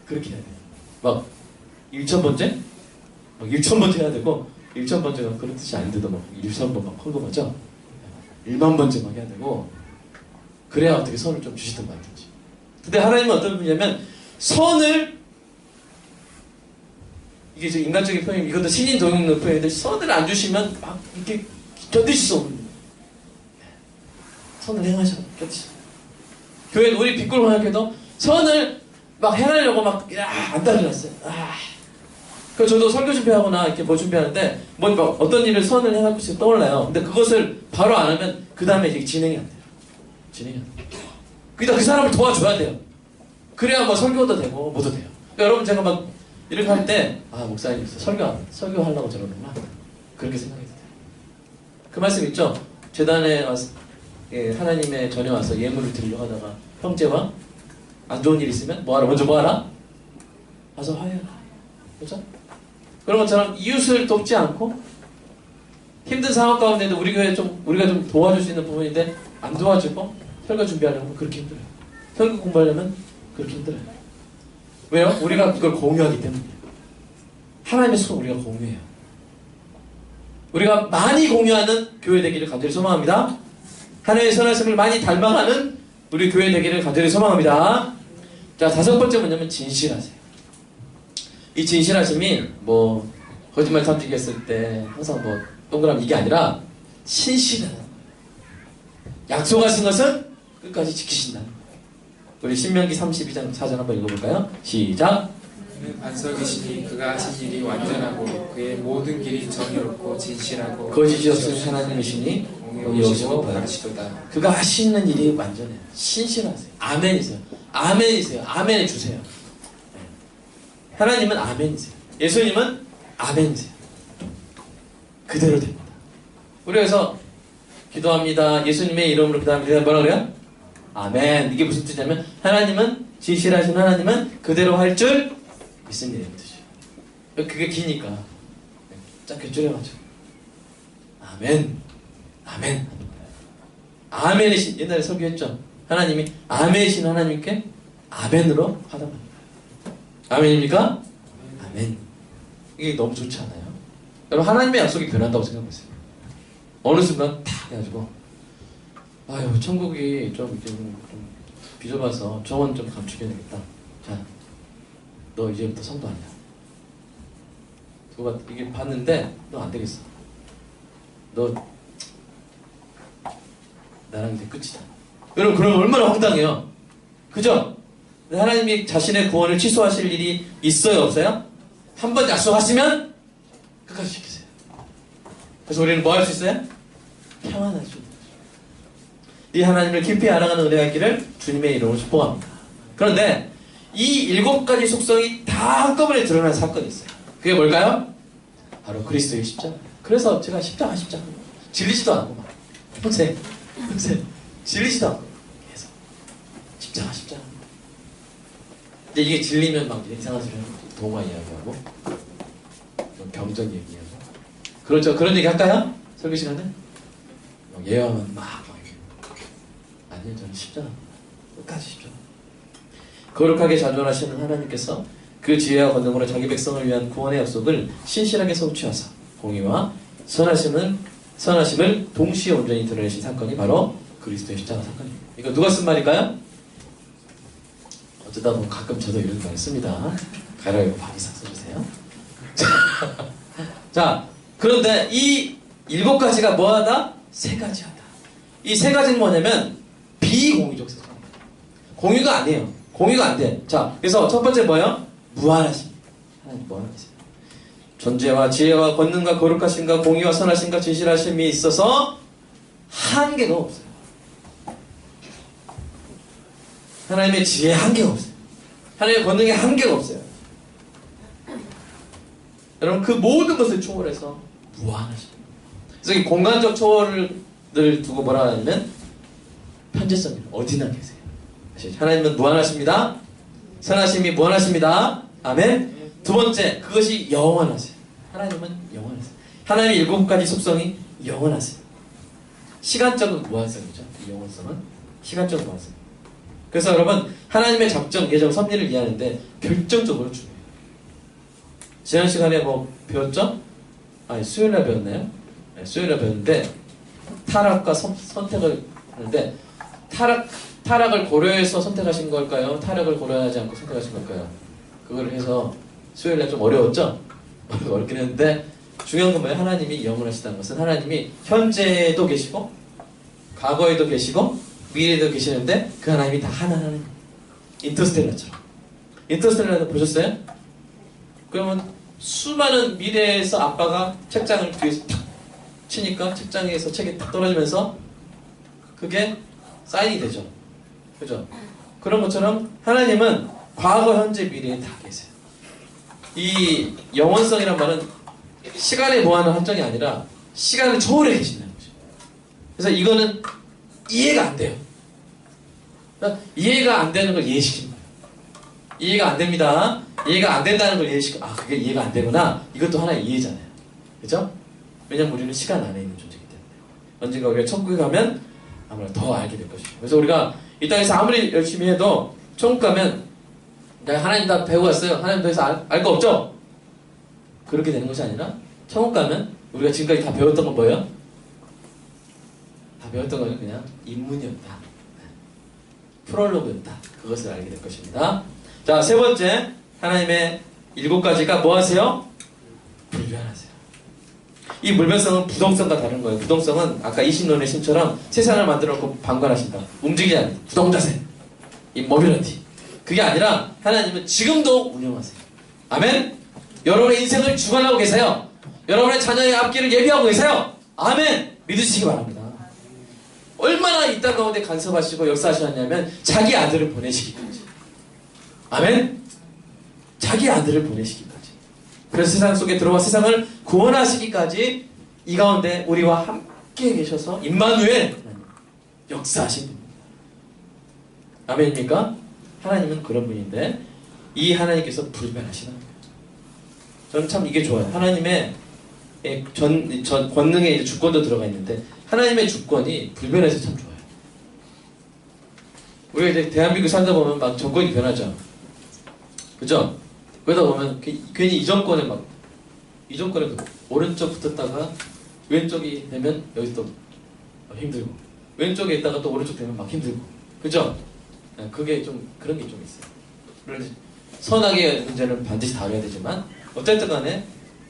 그렇게 해야 돼요. 막 1,000번째? 막 1,000번째 해야 되고 1,000번째가 그런 뜻이 아닌데도 막 1,000번 막 헐거맞죠? 1만 번째 막 해야 되고 그래야 어떻게 선을 좀 주시든 말든지. 근데 하나님은 어떤 분이냐면 선을 이게 좀 인간적인 표현 이것도 신인 동용의 표현인데 선을 안 주시면 막 이렇게 견디실 수 없는 선을 행하셔 견디셔. 교회는 우리 빗골만하게도 선을 막 행하려고 막 안 따라놨어요. 그 저도 설교 준비하거나 이렇게 뭐 준비하는데 뭐 어떤 일을 선을 행하고 싶어 떠올라요. 근데 그것을 바로 안 하면 그 다음에 이제 진행이 안 돼요. 진행이 안 돼요. 그러니까 그 사람을 도와줘야 돼요. 그래야 뭐 설교도 되고 뭐도 돼요. 그러니까 여러분 제가 막 이렇게 할 때 목사님 설교하려고 저러는구나 그렇게 생각해도 돼요. 그 말씀 있죠? 재단에 와서 하나님의 전에 와서 예물을 드리려고 하다가 형제와 안 좋은 일 있으면 먼저 뭐하라? 와서 화해하라. 그렇죠? 그런 것처럼 이웃을 돕지 않고 힘든 상황 가운데도 우리가 좀 도와줄 수 있는 부분인데 안 도와주고 설교 준비하려면 그렇게 힘들어요. 설교 공부하려면 그렇게 힘들어요. 왜요? 우리가 그걸 공유하기 때문이에요. 하나님의 손 우리가 공유해요. 우리가 많이 공유하는 교회 되기를 간절히 소망합니다. 하나님의 선하심을 많이 닮아가는 우리 교회 되기를 간절히 소망합니다. 자, 다섯 번째 뭐냐면 진실하세요. 이 진실하심이 뭐 거짓말 탐지기 했을 때 항상 뭐 동그라미 이게 아니라 신실하다. 약속하신 것은 끝까지 지키신다는 거예요. 우리 신명기 32장 4절 한번 읽어볼까요? 시작. 그는 반석이시니 그가 하신 일이 완전하고 그의 모든 길이 정의롭고 진실하고 거짓이 없으신 하나님이시니 공의로우시고 바라시도다. 그가 하시는 일이 완전해요. 신실하세요. 아멘이세요. 아멘이세요. 아멘 주세요. 하나님은 아멘이세요. 예수님은 아멘이세요. 그대로 됩니다. 우리 그래서 기도합니다. 예수님의 이름으로 기도합니다. 뭐라 그래요? 아멘. 이게 무슨 뜻이냐면 하나님은 진실하신 하나님은 그대로 할 줄 있습니다. 이런 뜻이에요. 그게 기니까 짧게 줄여가지고 아멘, 아멘. 아멘이신, 옛날에 설교했죠. 하나님이 아멘이신 하나님께 아멘으로 화답합니다. 아멘입니까? 아멘. 이게 너무 좋지 않아요? 여러분, 하나님의 약속이 변한다고 생각해보세요. 어느 순간 탁 해가지고 아유, 천국이 좀 비좁아서 정원 좀 감추게 되겠다. 자, 너 이제부터 성도 아니야. 누가 이게 봤는데 너 안 되겠어. 너 나랑 이제 끝이다. 여러분, 그러면 얼마나 황당해요. 그죠? 하나님이 자신의 구원을 취소하실 일이 있어요, 없어요? 한 번 약속하시면 끝까지 지키세요. 그래서 우리는 뭐 할 수 있어요? 평안할 수 있어요. 이 하나님을 깊이 알아가는 은혜가 있기를 주님의 이름으로 축복합니다. 그런데 이 7가지 속성이 다 한꺼번에 드러난 사건이 있어요. 그게 뭘까요? 바로 그리스도의 십자가. 그래서 제가 십자가 질리지도 않고 막 평생 질리지도 않고 계속 십자가. 근데 이게 질리면 막 이상한 소리 하고 동화 이야기하고 경전 얘기하고 그렇죠. 그런 얘기 할까요? 설교 시간에? 예언은 막 아니요, 저는 십자가 끝까지 십자가. 거룩하게 자존하시는 하나님께서 그 지혜와 권능으로 자기 백성을 위한 구원의 약속을 신실하게 성취하사 공의와 선하심을 동시에 온전히 드러내신 사건이 바로 그리스도의 십자가 사건입니다. 이거 누가 쓴 말일까요? 어쩌다 보면 가끔 저도 이런 말 씁니다. 가라이고 바리사 써주세요. 자, 그런데 이 7가지가 뭐하다? 3가지하다. 이 3가지는 뭐냐면 비공유적 세상입니다. 공유가 아니에요. 공유가 안 돼. 자, 그래서 첫 번째 뭐예요? 무한하십니다. 하나님 무한하세요. 존재와 지혜와 권능과 거룩하심과 공의와 선하심과 진실하심이 있어서 한계가 없어요. 하나님의 지혜에 한계가 없어요. 하나님의 권능에 한계가 없어요. 여러분, 그 모든 것을 초월해서 무한하십니다. 그래서 이 공간적 초월을 두고 뭐라 하냐면 편재성이에요. 어디나 계세요. 하나님은 무한하십니다. 선하심이 무한하십니다. 아멘. 두 번째, 그것이 영원하세요. 하나님은 영원하세요. 하나님의 7가지 속성이 영원하세요. 시간적인 무한성이죠. 이 영원성은 시간적 무한성. 그래서 여러분, 하나님의 작정, 예정, 섭리를 이해하는데 결정적으로 중요해요. 지난 시간에 뭐 배웠죠? 아니, 수요일날 배웠나요? 네, 수요일날 배웠는데 타락과 선택을 하는데 타락을 고려해서 선택하신 걸까요? 타락을 고려하지 않고 선택하신 걸까요? 그걸 해서 수요일날 좀 어려웠죠? 어렵긴 했는데 중요한 건 뭐예요? 하나님이 영원하시다는 것은 하나님이 현재에도 계시고 과거에도 계시고 미래에도 계시는데 그 하나님이 다 하나하나. 인터스텔라처럼. 인터스텔라도 보셨어요? 그러면 수많은 미래에서 아빠가 책장을 뒤에서 탁 치니까 책장에서 책이 탁 떨어지면서 그게 사인이 되죠. 그죠? 그런 것처럼 하나님은 과거, 현재, 미래에 다 계세요. 이 영원성이란 말은 시간에 무한한 한정이 아니라 시간을 초월해 계신다는 거죠. 그래서 이거는 이해가 안 돼요. 그러니까 이해가 안 되는 걸 이해시키는 거예요. 이해가 안 됩니다. 이해가 안 된다는 걸 이해시키고, 아, 그게 이해가 안 되구나. 이것도 하나의 이해잖아요. 그죠? 왜냐면 우리는 시간 안에 있는 존재이기 때문에. 언젠가 우리가 천국에 가면 아무래도 더 알게 될 것이죠. 그래서 우리가 이 땅에서 아무리 열심히 해도 천국 가면 내가 하나님 다 배우고 왔어요. 하나님 더 이상 알 거 없죠? 그렇게 되는 것이 아니라 천국 가면 우리가 지금까지 다 배웠던 건 뭐예요? 다 배웠던 거는 그냥 입문이었다. 프롤로그였다. 그것을 알게 될 것입니다. 자, 세 번째, 하나님의 7가지가 뭐 하세요? 불변하세요. 이 불변성은 부동성과 다른 거예요. 부동성은 아까 이신론의 신처럼 세상을 만들어 놓고 방관하신다. 움직이지 않는 부동자세, immobility. 그게 아니라 하나님은 지금도 운영하세요. 아멘. 여러분의 인생을 주관하고 계세요. 여러분의 자녀의 앞길을 예비하고 계세요. 아멘. 믿으시기 바랍니다. 얼마나 이 땅 가운데 간섭하시고 역사하셨냐면 자기 아들을 보내시기까지. 아멘. 자기 아들을 보내시기까지. 그래서 세상 속에 들어와 세상을 구원하시기까지 이 가운데 우리와 함께 계셔서 임마누엘 역사하신 분입니다. 아멘입니까? 하나님은 그런 분인데 이 하나님께서 불변하시는 거예요. 저는 참 이게 좋아요. 하나님의 권능에 이제 주권도 들어가 있는데 하나님의 주권이 불변해서 참 좋아요. 우리가 이제 대한민국 살다 보면 막 정권이 변하죠. 그죠? 그러다 보면 괜히 이 정권에 오른쪽 붙었다가 왼쪽이 되면 여기 또 힘들고 왼쪽에 있다가 또 오른쪽 되면 막 힘들고 그죠? 그게 좀 그런 게 좀 있어요. 물론 선악의 문제는 반드시 다뤄야 되지만 어쨌든 간에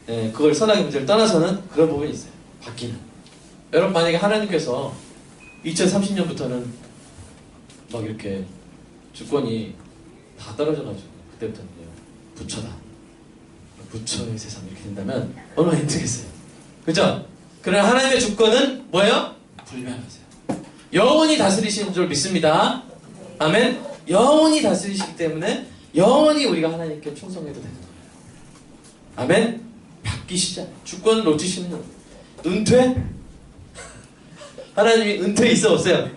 그걸 선악의 문제를 떠나서는 그런 부분이 있어요. 바뀌는. 여러분 만약에 하나님께서 2030년부터는 막 이렇게 주권이 다 떨어져가지고 그때부터는요 부처다. 부처의 세상 이렇게 된다면 얼마나 힘들겠어요. 그죠? 그러나 하나님의 주권은 뭐예요? 불변하세요. 영원히 다스리시는 줄 믿습니다. 아멘. 영원히 다스리시기 때문에 영원히 우리가 하나님께 충성해도 되는 거예요. 아멘. 바뀌시지 않아요. 주권을 놓치시는 은퇴? 하나님이 은퇴 있어 없어요?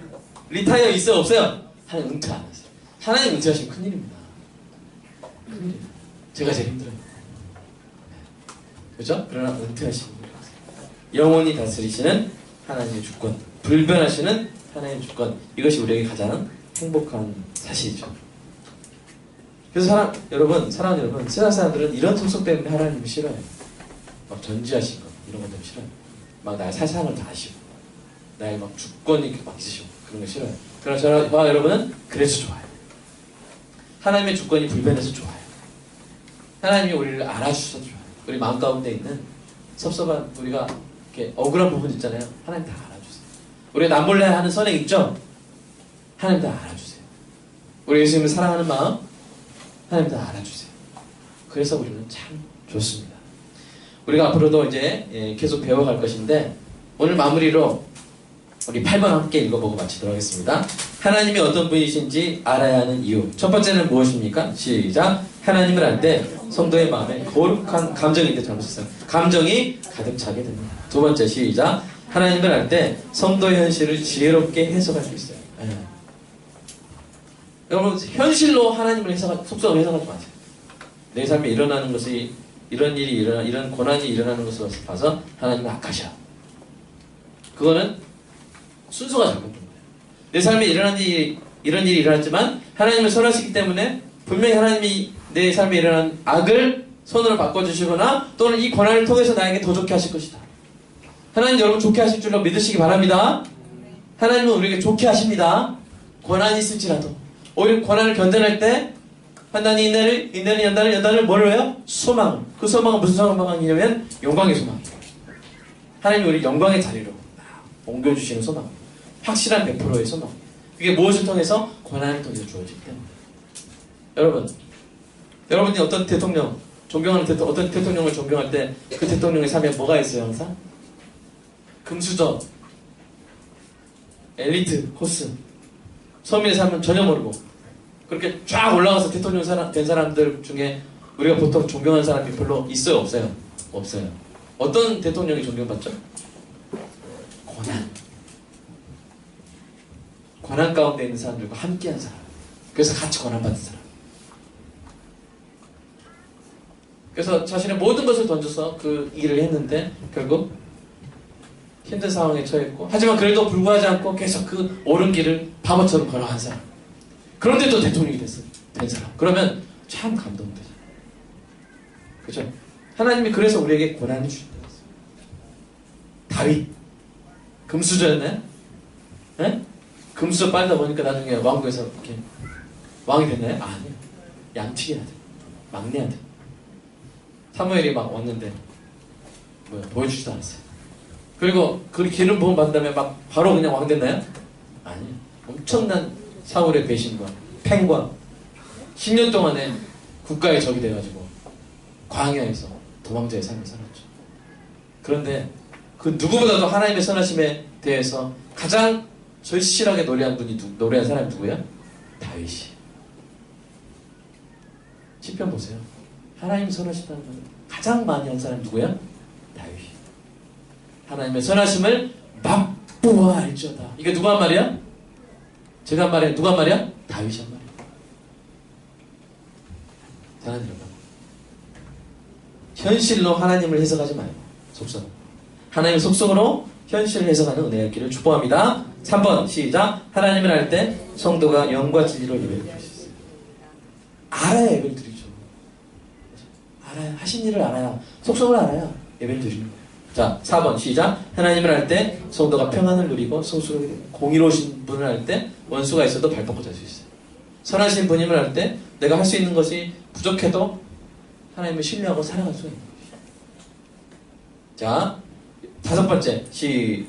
리타이어 있어 없어요? 하나님 은퇴 안 하세요. 하나님 은퇴하시면 큰일입니다. 큰일이에요. 제가 제일 힘들어요. 그죠? 그러나 은퇴하시는 분이 영원히 다스리시는 하나님의 주권, 불변하시는 하나님의 주권, 이것이 우리에게 가장 행복한 사실이죠. 그래서 사랑하는 여러분, 세상 사람들은 이런 속성 때문에 하나님을 싫어해요. 막 전지하신 것, 이런 것 때문에 싫어요. 막 나의 사상을 다 아시고, 나의 막 주권이 막 있으시고, 그런 거 싫어요. 그러나 저와 여러분은 그래서 좋아요. 하나님의 주권이 불변해서 좋아요. 하나님이 우리를 알아주셔서 좋아요. 우리 마음 가운데 있는 섭섭한, 우리가 이렇게 억울한 부분 있잖아요. 하나님 다 알아주세요. 우리가 남몰래 하는 선행 있죠? 하나님 다 알아주세요. 우리 예수님을 사랑하는 마음, 하나님 다 알아주세요. 그래서 우리는 참 좋습니다. 우리가 앞으로도 이제 계속 배워갈 것인데 오늘 마무리로 우리 8번 함께 읽어보고 마치도록 하겠습니다. 하나님이 어떤 분이신지 알아야 하는 이유. 첫 번째는 무엇입니까? 시작. 하나님을 알 때 성도의 마음에 거룩한 감정인데 잘못했어요. 감정이 가득 차게 됩니다. 두 번째 시작. 하나님을 알 때 성도의 현실을 지혜롭게 해석할 수 있어요. 여러분 현실로 하나님을 속성을 해석하지 마세요. 내 삶에 일어나는 것이 이런 일이 이런 고난이 일어나는 것을 봐서 하나님은 악하셔. 그거는 순서가 잘못된 거예요. 내 삶에 이런 일이 일어났지만 하나님은 선하시기 때문에 분명히 하나님이 내 삶에 일어난 악을 선으로 바꿔주시거나 또는 이 고난을 통해서 나에게 더 좋게 하실 것이다. 하나님 여러분 좋게 하실 줄로 믿으시기 바랍니다. 하나님은 우리에게 좋게 하십니다. 고난이 있을지라도 오히려 고난을 견뎌낼 때 하나님 인내는 연단을 뭐를 해요? 소망. 그 소망은 무슨 소망이냐면 영광의 소망. 하나님이 우리 영광의 자리로 옮겨주시는 소망. 확실한 100%의 소망. 그게 무엇을 통해서? 고난을 통해서 주어지기 때문에. 여러분이 어떤 대통령, 어떤 대통령을 존경할 때 그 대통령의 삶에 뭐가 있어요 항상? 금수저, 엘리트, 코스. 서민의 삶은 전혀 모르고 그렇게 쫙 올라가서 대통령 된 사람들 중에 우리가 보통 존경하는 사람이 별로 있어요? 없어요? 없어요. 어떤 대통령이 존경받죠? 고난 가운데 있는 사람들과 함께한 사람. 그래서 같이 고난받은 사람. 그래서 자신의 모든 것을 던져서 그 일을 했는데 결국 힘든 상황에 처했고 하지만 그래도 불구하지 않고 계속 그 옳은 길을 바보처럼 걸어간 사람. 그런데 또 대통령이 된 사람. 그러면 참 감동되죠. 그죠? 하나님이 그래서 우리에게 고난을 주신다고 했어요. 다윗 금수저였나요? 네? 금수저 빨다 보니까 나중에 왕국에서 이렇게 왕이 됐나요? 아니요. 양치기 아들, 막내 아들. 사무엘이 막 왔는데 보여주지도 않았어요. 그리고 그 기름 부음 받은 다음에 막 바로 그냥 왕 됐나요? 아니요. 엄청난 사울의 배신과 팽과 10년 동안에 국가의 적이 돼가지고 광야에서 도망자의 삶을 살았죠. 그런데 그 누구보다도 하나님의 선하심에 대해서 가장 절실하게 노래한 사람이 누구야? 다윗이. 시편 보세요. 하나님 선하시다는 걸 가장 많이 한 사람이 누구야? 다윗이. 하나님의 선하심을 맛보아 알지어다. 이게 누가 한 말이야? 제가 한 말이야? 누가 한 말이야? 다윗이 한 말이야. 변화되는 거예요. 현실로 하나님을 해석하지 말고 속성. 하나님의 속성으로 현실을 해석하는 은혜가 있기를 축복합니다. 3번 시작. 하나님을 알 때 성도가 영과 진리로 예배를 드릴 수 있어요. 알아야 예배를 드리죠. 알아야, 하신 일을 알아야, 속성을 알아야 예배를 드리는 거예요. 자, 4번 시작. 하나님을 알 때 성도가 평안을 누리고 성수로 공의로우신 분을 알 때 원수가 있어도 발 뻗고 잘 수 있어요. 선하신 분임을 알 때 내가 할 수 있는 것이 부족해도 하나님을 신뢰하고 살아갈 수 있는 것이죠. 자, 5번째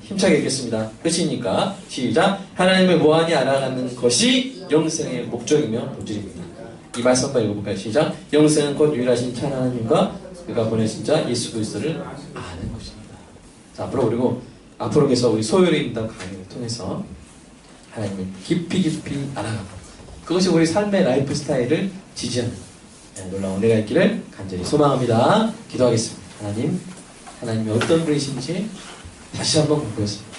힘차게 읽겠습니다. 끝이니까 시작. 하나님을 무한히 알아가는 것이 영생의 목적이며 본질입니다. 이 말씀 한번 읽어볼까요? 시작. 영생은 곧 유일하신 참 하나님과 그가 보내신 자 예수 그리스도를 아는 것입니다. 자, 그리고 앞으로 계속 우리 소요리입니다 강의를 통해서 하나님을 깊이 알아가고 그것이 우리 삶의 라이프 스타일을 지지하는 놀라운 은혜가 있기를 간절히 소망합니다. 기도하겠습니다. 하나님이 어떤 분이신지 다시 한번 공부했습니다.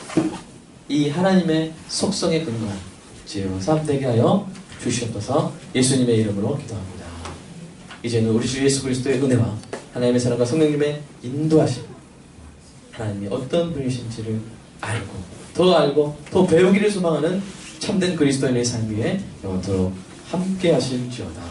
이 하나님의 속성에 근거한 지혜와 삶 되게 하여 주시옵소서. 예수님의 이름으로 기도합니다. 이제는 우리 주 예수 그리스도의 은혜와 하나님의 사랑과 성령님의 인도하심, 하나님이 어떤 분이신지를 알고 더 배우기를 소망하는 참된 그리스도인의 삶 위에 영원토록 함께 하실지어다.